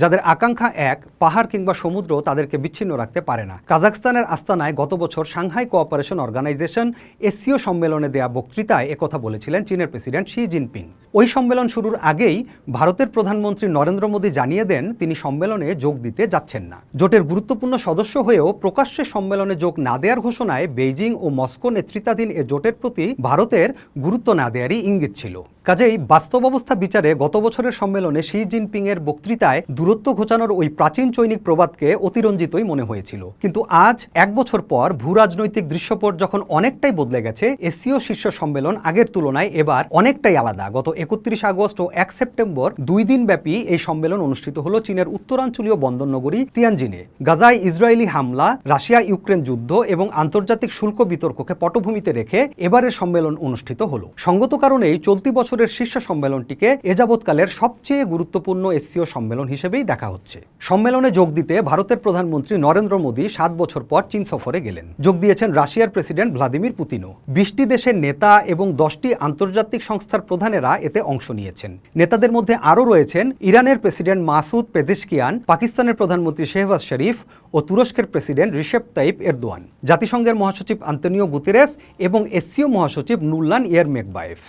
যাদের আকাঙ্ক্ষা এক, পাহাড় কিংবা সমুদ্র তাদেরকে বিচ্ছিন্ন রাখতে পারে না। কাজাখস্তানের আস্তানায় গত বছর সাংহাই কোঅপারেশন অর্গানাইজেশন এসসিও সম্মেলনে দেয়া বক্তৃতায় একথা বলেছিলেন চীনের প্রেসিডেন্ট শি জিনপিং। ওই সম্মেলন শুরুর আগেই ভারতের প্রধানমন্ত্রী নরেন্দ্র মোদী জানিয়ে দেন তিনি সম্মেলনে যোগ দিতে যাচ্ছেন না। জোটের গুরুত্বপূর্ণ সদস্য হয়েও প্রকাশ্যে সম্মেলনে যোগ না দেওয়ার ঘোষণায় বেইজিং ও মস্কো নেতৃত্বাধীন এ জোটের প্রতি ভারতের গুরুত্ব না দেওয়ারই ইঙ্গিত ছিল। কাজেই বাস্তব অবস্থা বিচারে গত বছরের সম্মেলনে শি জিনপিং এর বক্তৃতায় দূরত্ব ঘোচানোর ওই প্রাচীন চৈনিক প্রবাদকে অতিরঞ্জিতই মনে হয়েছিল। কিন্তু আজ এক বছর পর ভূরাজনৈতিক দৃশ্যপট যখন অনেকটাই বদলে গেছে, এসসিও শীর্ষ সম্মেলন আগের তুলনায় এবার অনেকটাই আলাদা। গত 31 আগস্ট ও 1 সেপ্টেম্বর 2 দিন ব্যাপী এই সম্মেলন অনুষ্ঠিত হলো চীনের উত্তরাঞ্চলীয় বন্দরনগরী তিয়ানজিনে। গাজায় ইসরায়েলি হামলা, রাশিয়া ইউক্রেন যুদ্ধ এবং আন্তর্জাতিক শুল্ক বিতর্ককে পটভূমিতে রেখে এবারের সম্মেলন অনুষ্ঠিত হলো। সঙ্গত কারণেই চলতি বছরের শীর্ষ সম্মেলনটিকে এযাবৎকালের সবচেয়ে গুরুত্বপূর্ণ এসসিও সম্মেলন হিসেবেই দেখা হচ্ছে। সম্মেলনে যোগ দিতে ভারতের প্রধানমন্ত্রী নরেন্দ্র মোদী 7 বছর পর চীন সফরে গেলেন। যোগ দিয়েছেন রাশিয়ার প্রেসিডেন্ট ভ্লাদিমির পুতিনও। 20টি দেশের নেতা এবং 10টি আন্তর্জাতিক সংস্থার প্রধানেরা এতে অংশ নিয়েছেন। নেতাদের মধ্যে আরও রয়েছেন ইরানের প্রেসিডেন্ট মাসুদ পেজেশকিয়ান, পাকিস্তানের প্রধানমন্ত্রী শেহবাজ শরীফ ও তুরস্কের প্রেসিডেন্ট রিসেপ তাইপ এরদোয়ান, জাতিসংঘের মহাসচিব আন্তোনিও গুতেরেস এবং এসসিও মহাসচিব নুরলান ইয়ারমেকবায়েভ।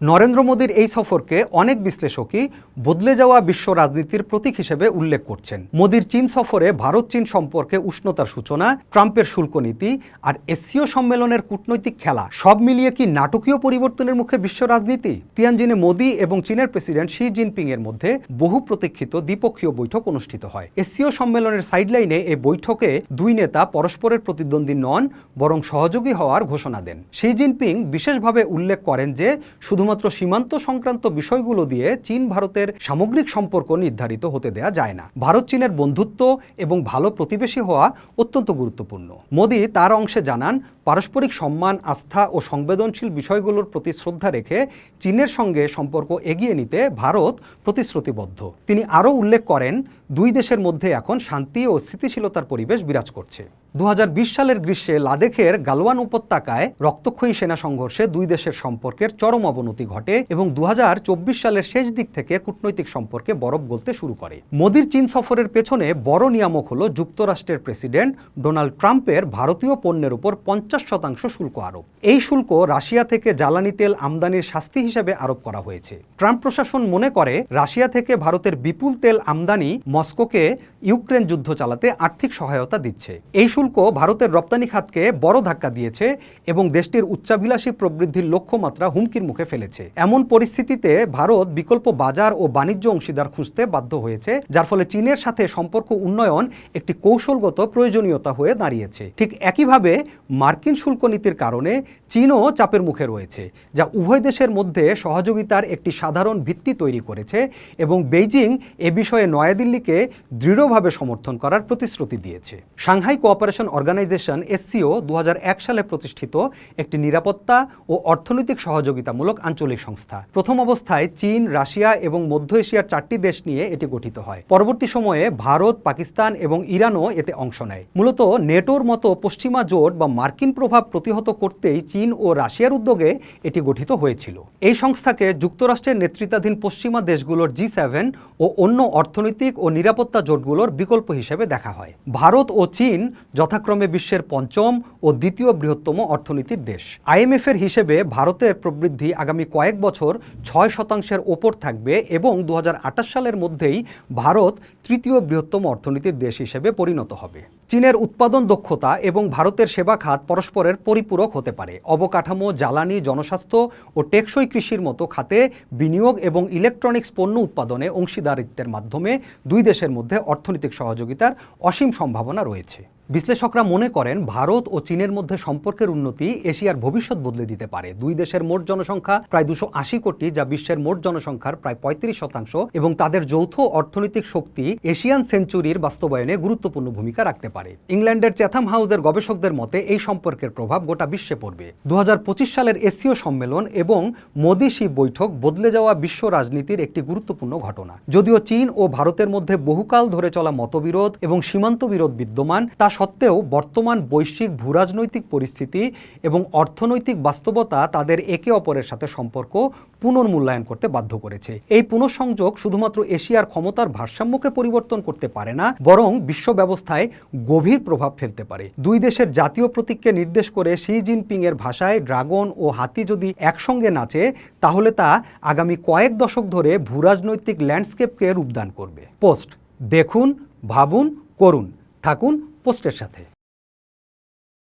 নরেন্দ্র মোদীর এই সফরকে অনেক বিশ্লেষকই বদলে যাওয়া বিশ্ব রাজনীতির প্রতীক হিসেবে উল্লেখ করছেন। মোদীর চীন সফরে ভারত চীন সম্পর্কে উষ্ণতার সূচনা, ট্রাম্পের শুল্ক নীতি আর এসসিও সম্মেলনের কূটনৈতিক খেলা সব মিলিয়ে কি নাটকীয় পরিবর্তনের মুখে বিশ্ব রাজনীতি? তিয়ানজিনে মোদী এবং চীনের প্রেসিডেন্ট শি জিনপিং এর মধ্যে বহু প্রতীক্ষিত দ্বিপক্ষীয় বৈঠক অনুষ্ঠিত হয়। এসসিও সম্মেলনের সাইডলাইনে এই বৈঠকে দুই নেতা পরস্পরের প্রতিদ্বন্দ্বী নন, বরং সহযোগী হওয়ার ঘোষণা দেন। শি জিনপিং বিশেষভাবে উল্লেখ করেন যে শুধুমাত্র সীমান্ত সংক্রান্ত বিষয়গুলো দিয়ে চীন ভারতের সামগ্রিক সম্পর্ক নির্ধারিত হতে দেয়া যায় না। ভারত চীনের বন্ধুত্ব এবং ভালো প্রতিবেশী হওয়া অত্যন্ত গুরুত্বপূর্ণ। মোদী তার অংশে জানান, পারস্পরিক সম্মান, আস্থা ও সংবেদনশীল বিষয়গুলোর প্রতি শ্রদ্ধা রেখে চীনের সঙ্গে সম্পর্ক এগিয়ে নিতে ভারত প্রতিশ্রুতিবদ্ধ। তিনি আরও উল্লেখ করেন, দুই দেশের মধ্যে এখন শান্তি ও স্থিতিশীলতার পরিবেশ বিরাজ করছে। 2020 সালের গ্রীষ্মে লাদেখের গালওয়ান উপত্যকায় রক্তক্ষয়ী সেনা সংঘর্ষে দুই দেশের সম্পর্কের চরম অবনতি ঘটে এবং 2024 সালের শেষ দিক থেকে কূটনৈতিক সম্পর্কে বরফ গলতে শুরু করে। মোদীর চীন সফরের পেছনে বড় নিয়ামক হল যুক্তরাষ্ট্রের প্রেসিডেন্ট ডোনাল্ড ট্রাম্পের ভারতীয় পণ্যের উপর 50% শুল্ক আরোপ। এই শুল্ক রাশিয়া থেকে জ্বালানি তেল আমদানির শাস্তি হিসেবে আরোপ করা হয়েছে। ট্রাম্প প্রশাসন মনে করে রাশিয়া থেকে ভারতের বিপুল তেল আমদানি মস্কোকে ইউক্রেন যুদ্ধ চালাতে আর্থিক সহায়তা দিচ্ছে। এই শুল্ক ভারতের রপ্তানি খাতকে বড় ধাক্কা দিয়েছে এবং দেশটির উচ্চাভিলাষী প্রবৃদ্ধির লক্ষ্যমাত্রা হুমকির মুখে ফেলেছে। এমন পরিস্থিতিতে ভারত বিকল্প বাজার ও বাণিজ্য অংশীদার খুঁজতে বাধ্য হয়েছে, যার ফলে চীনের সাথে সম্পর্ক উন্নয়ন একটি কৌশলগত প্রয়োজনীয়তা হয়ে দাঁড়িয়েছে। ঠিক একইভাবে মার্কিন শুল্ক নীতির কারণে চীনও চাপের মুখে রয়েছে, যা উভয় দেশের মধ্যে সহযোগিতার একটি সাধারণ ভিত্তি তৈরি করেছে এবং বেইজিং এ বিষয়ে নয়াদিল্লিকে দৃঢ়ভাবে সমর্থন করার প্রতিশ্রুতি দিয়েছে। সাংহাই কোঅপারেশন অর্গানাইজেশন এসসিও 2001 সালে প্রতিষ্ঠিত একটি নিরাপত্তা ও অর্থনৈতিক সহযোগিতামূলক আঞ্চলিক সংস্থা। প্রথম অবস্থায় চীন, রাশিয়া এবং মধ্য এশিয়ার 4টি দেশ নিয়ে এটি গঠিত হয়। পরবর্তী সময়ে ভারত, পাকিস্তান এবং ইরানও এতে অংশ নেয়। মূলত নেটোর মতো পশ্চিমা জোট বা মার্কিন প্রভাব প্রতিহত করতেই চীন ও রাশিয়ার উদ্যোগে এটি গঠিত হয়েছিল। এই সংস্থাকে যুক্তরাষ্ট্রের নেতৃত্বাধীন পশ্চিমা দেশগুলোর G7 ও অন্য অর্থনৈতিক ও নিরাপত্তা জোটগুলোর বিকল্প হিসেবে দেখা হয়। ভারত ও চীন যথাক্রমে বিশ্বের পঞ্চম ও দ্বিতীয় বৃহত্তম অর্থনীতির দেশ। IMF এর হিসেবে ভারতের প্রবৃদ্ধি আগামী কয়েক বছর 6% ওপর থাকবে এবং 2028 সালের মধ্যেই ভারত তৃতীয় বৃহত্তম অর্থনীতির দেশ হিসেবে পরিণত হবে। চীনের উৎপাদন দক্ষতা এবং ভারতের সেবা খাত পরস্পরের পরিপূরক হতে পারে। অবকাঠামো, জ্বালানি, জনস্বাস্থ্য ও টেকসই কৃষির মতো খাতে বিনিয়োগ এবং ইলেকট্রনিক্স পণ্য উৎপাদনে অংশীদারিত্বের মাধ্যমে দুই দেশের মধ্যে অর্থনৈতিক সহযোগিতার অসীম সম্ভাবনা রয়েছে। বিশ্লেষকরা মনে করেন ভারত ও চীনের মধ্যে সম্পর্কের উন্নতি এশিয়ার ভবিষ্যৎ বদলে দিতে পারে। দুই দেশের মোট জনসংখ্যা প্রায় 280 কোটি, যা বিশ্বের মোট জনসংখ্যার প্রায় 35%, এবং তাদের যৌথ অর্থনৈতিক শক্তি এশিয়ান সেঞ্চুরির বাস্তবায়নে গুরুত্বপূর্ণ ভূমিকা রাখতে পারে। ইংল্যান্ডের চ্যাথাম হাউসের গবেষকদের মতে এই সম্পর্কের প্রভাব গোটা বিশ্বে পড়বে। 2025 সালের এসসিও সম্মেলন এবং মোদি শি বৈঠক বদলে যাওয়া বিশ্ব রাজনীতির একটি গুরুত্বপূর্ণ ঘটনা। যদিও চীন ও ভারতের মধ্যে বহুকাল ধরে চলা মতবিরোধ এবং সীমান্ত বিরোধ বিদ্যমান, তা সত্ত্বেও বর্তমান বৈশ্বিক ভূরাজনৈতিক পরিস্থিতি এবং অর্থনৈতিক বাস্তবতা তাদের একে অপরের সাথে সম্পর্ক পুনর্মূল্যায়ন করতে বাধ্য করেছে। এই পুনঃসংযোগ শুধুমাত্র এশিয়ার ক্ষমতার ভারসাম্যকে পরিবর্তন করতে পারে না, বরং বিশ্ব ব্যবস্থায় গভীর প্রভাব ফেলতে পারে। দুই দেশের জাতীয় প্রতীককে নির্দেশ করে শি জিনপিং এর ভাষায় ড্রাগন ও হাতি যদি একসঙ্গে নাচে, তাহলে তা আগামী কয়েক দশক ধরে ভূরাজনৈতিক ল্যান্ডস্কেপকে রূপদান করবে। পোস্ট দেখুন, ভাবুন, করুন। থাকুন পোস্টের সাথে।